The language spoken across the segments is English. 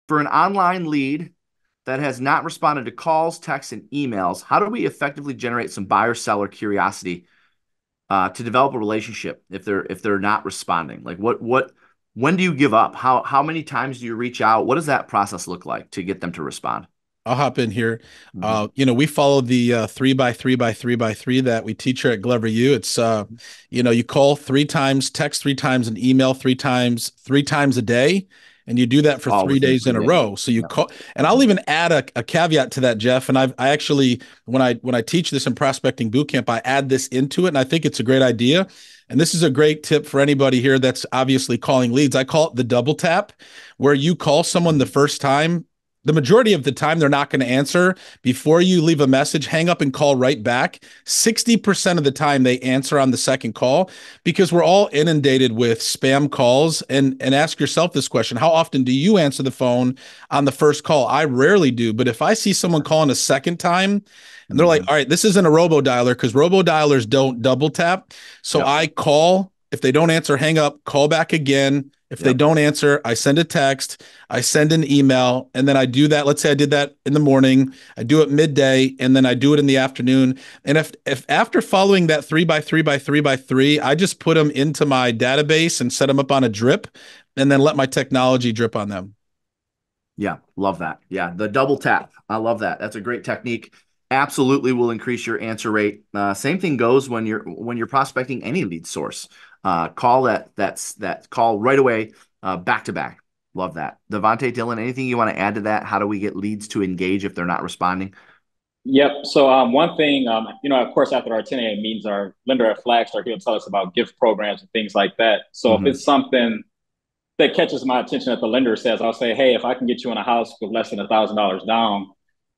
For an online lead that has not responded to calls, texts, and emails, how do we effectively generate some buyer-seller curiosity to develop a relationship if they're not responding? Like what when do you give up? How many times do you reach out? What does that process look like to get them to respond? I'll hop in here. Hmm. We follow the 3 by 3 by 3 by 3 that we teach here at Glover U. It's you call 3 times, text 3 times, and email 3 times, 3 times a day, and you do that for All three within days three in a days. row. So you Yeah. call, and I'll Mhm. even add a caveat to that, Jeff. And I actually when I teach this in prospecting boot camp, I add this into it, and I think it's a great idea. And this is a great tip for anybody here that's obviously calling leads. I call it the double tap, where you call someone the first time, the majority of the time they're not going to answer. Before you leave a message, hang up and call right back. 60% of the time they answer on the second call, because we're all inundated with spam calls. And ask yourself this question: how often do you answer the phone on the first call? I rarely do, but if I see someone calling a second time and they're like, Mhm. all right, this isn't a robo dialer, because robo dialers don't double tap. So Yep. I call. If they don't answer, hang up, call back again. If they Yep. don't answer, I send a text, I send an email, and then I do that. Let's say I did that in the morning, I do it midday, and then I do it in the afternoon. And if after following that 3 by 3 by 3 by 3, I just put them into my database and set them up on a drip, and then let my technology drip on them. Yeah, love that. Yeah, the double tap. I love that. That's a great technique. Absolutely will increase your answer rate. Same thing goes when you're prospecting any lead source. Call that call right away, back to back. Love that. Devontae, Dylan, anything you want to add to that? How do we get leads to engage if they're not responding? Yep. So one thing, of course, after our 10 a.m. meetings, our lender at Flagstar, he'll tell us about gift programs and things like that. So if Hmm. it's something that catches my attention that the lender says, I'll say, hey, if I can get you in a house with less than $1,000 down,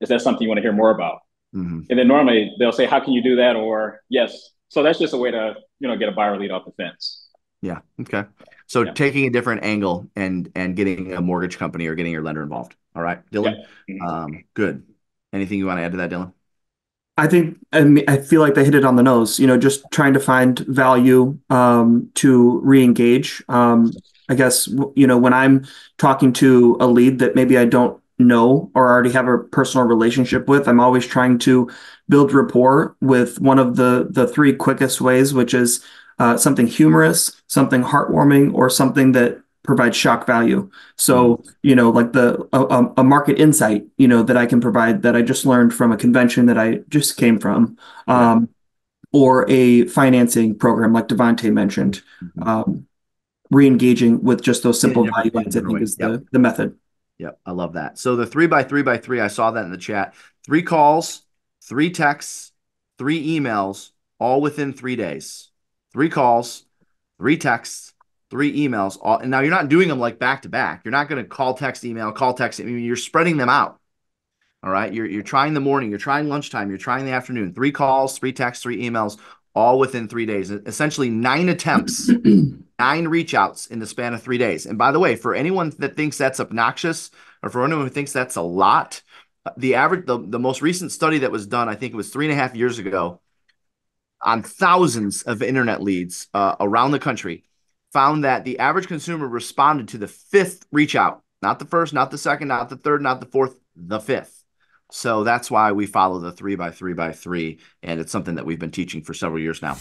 is that something you want to hear more about? Hmm. And then normally they'll say, how can you do that? Or yes. So that's just a way to, get a buyer lead off the fence. Yeah. Okay. So Yeah. taking a different angle and getting a mortgage company or getting your lender involved. All right, Yeah. Dylan. Good. Anything you want to add to that, Dylan? I think, I mean, I feel like they hit it on the nose, just trying to find value to re-engage. I guess, when I'm talking to a lead that maybe I don't know or already have a personal relationship with, I'm always trying to build rapport with one of the three quickest ways, which is something humorous, something heartwarming, or something that provides shock value. Hmm. So, like a market insight, that I can provide that I just learned from a convention that I just came from, Yeah. um, or a financing program like Devontae mentioned. Hmm. Um, Re-engaging with just those In a simple different value in a adds, I different think, way. is Yep. the method. Yep. I love that. So the 3 by 3 by 3, I saw that in the chat. 3 calls, 3 texts, 3 emails, all within 3 days. 3 calls, 3 texts, 3 emails. All, and now you're not doing them like back to back. You're not going to call, text, email, call, text. I mean, you're spreading them out. All right. You're trying the morning, you're trying lunchtime, you're trying the afternoon. 3 calls, 3 texts, 3 emails, all within 3 days. Essentially 9 attempts, 9 reach outs in the span of 3 days. And by the way, for anyone that thinks that's obnoxious, or for anyone who thinks that's a lot, the most recent study that was done, I think it was 3.5 years ago, on thousands of internet leads around the country, found that the average consumer responded to the fifth reach out, not the first, not the second, not the third, not the fourth, the fifth. So that's why we follow the 3 by 3 by 3, and it's something that we've been teaching for several years now.